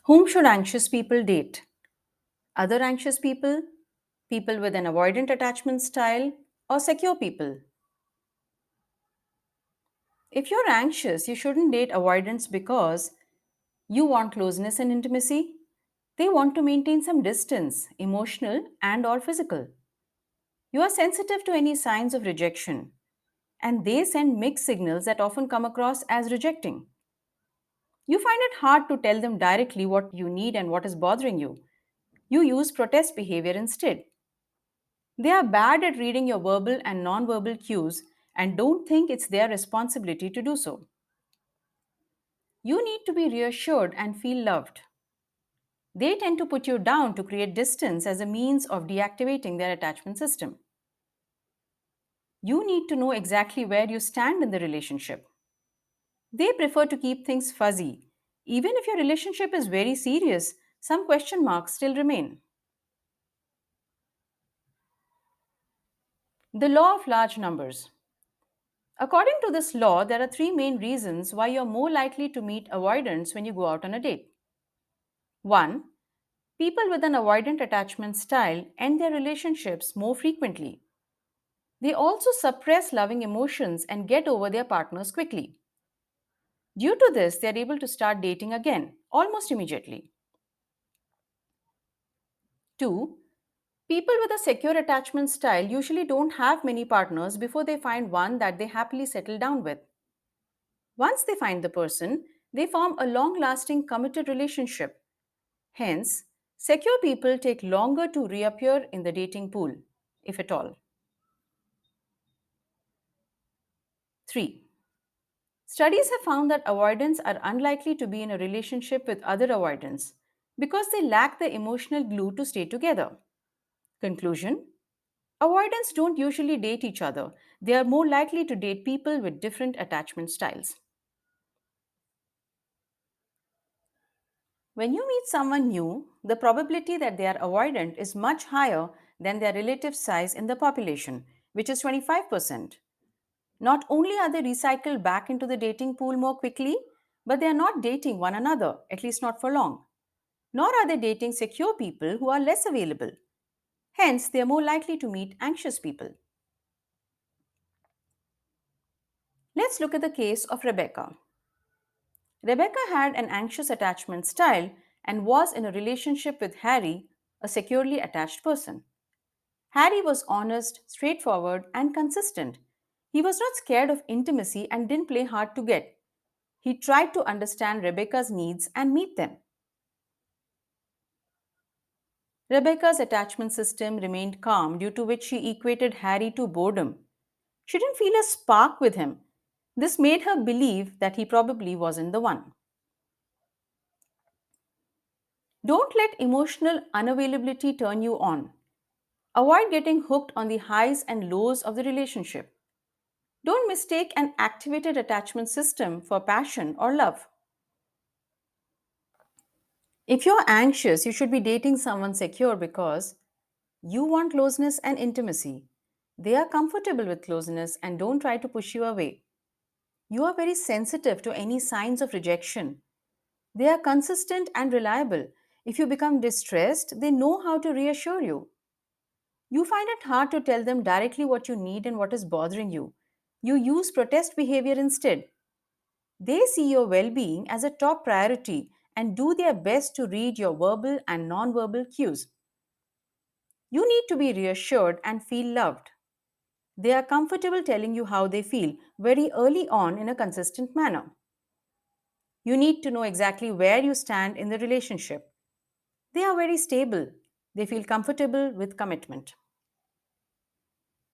Whom should anxious people date? Other anxious people? People with an avoidant attachment style? Or secure people? If you're anxious, you shouldn't date avoidance because you want closeness and intimacy. They want to maintain some distance, emotional and or physical. You are sensitive to any signs of rejection, and they send mixed signals that often come across as rejecting. You find it hard to tell them directly what you need and what is bothering you. You use protest behavior instead. They are bad at reading your verbal and non-verbal cues and don't think it's their responsibility to do so. You need to be reassured and feel loved. They tend to put you down to create distance as a means of deactivating their attachment system. You need to know exactly where you stand in the relationship. They prefer to keep things fuzzy. Even if your relationship is very serious, some question marks still remain. The law of large numbers. According to this law, there are three main reasons why you're more likely to meet avoidance when you go out on a date. 1. People with an avoidant attachment style end their relationships more frequently. They also suppress loving emotions and get over their partners quickly. Due to this, they are able to start dating again almost immediately. 2. People with a secure attachment style usually don't have many partners before they find one that they happily settle down with. Once they find the person, they form a long lasting committed relationship. Hence, secure people take longer to reappear in the dating pool, if at all. 3. Studies have found that avoidants are unlikely to be in a relationship with other avoidants because they lack the emotional glue to stay together. Conclusion: avoidants don't usually date each other, they are more likely to date people with different attachment styles. When you meet someone new, the probability that they are avoidant is much higher than their relative size in the population, which is 25%. Not only are they recycled back into the dating pool more quickly, but they are not dating one another, at least not for long. Nor are they dating secure people who are less available. Hence, they are more likely to meet anxious people. Let's look at the case of Rebecca. Rebecca had an anxious attachment style and was in a relationship with Harry, a securely attached person. Harry was honest, straightforward, and consistent. He was not scared of intimacy and didn't play hard to get. He tried to understand Rebecca's needs and meet them. Rebecca's attachment system remained calm, due to which she equated Harry to boredom. She didn't feel a spark with him. This made her believe that he probably wasn't the one. Don't let emotional unavailability turn you on. Avoid getting hooked on the highs and lows of the relationship. Don't mistake an activated attachment system for passion or love. If you're anxious, you should be dating someone secure because you want closeness and intimacy. They are comfortable with closeness and don't try to push you away. You are very sensitive to any signs of rejection. They are consistent and reliable. If you become distressed, they know how to reassure you. You find it hard to tell them directly what you need and what is bothering you. You use protest behavior instead. They see your well being as a top priority and do their best to read your verbal and non-verbal cues. You need to be reassured and feel loved. They are comfortable telling you how they feel very early on in a consistent manner. You need to know exactly where you stand in the relationship. They are very stable. They feel comfortable with commitment.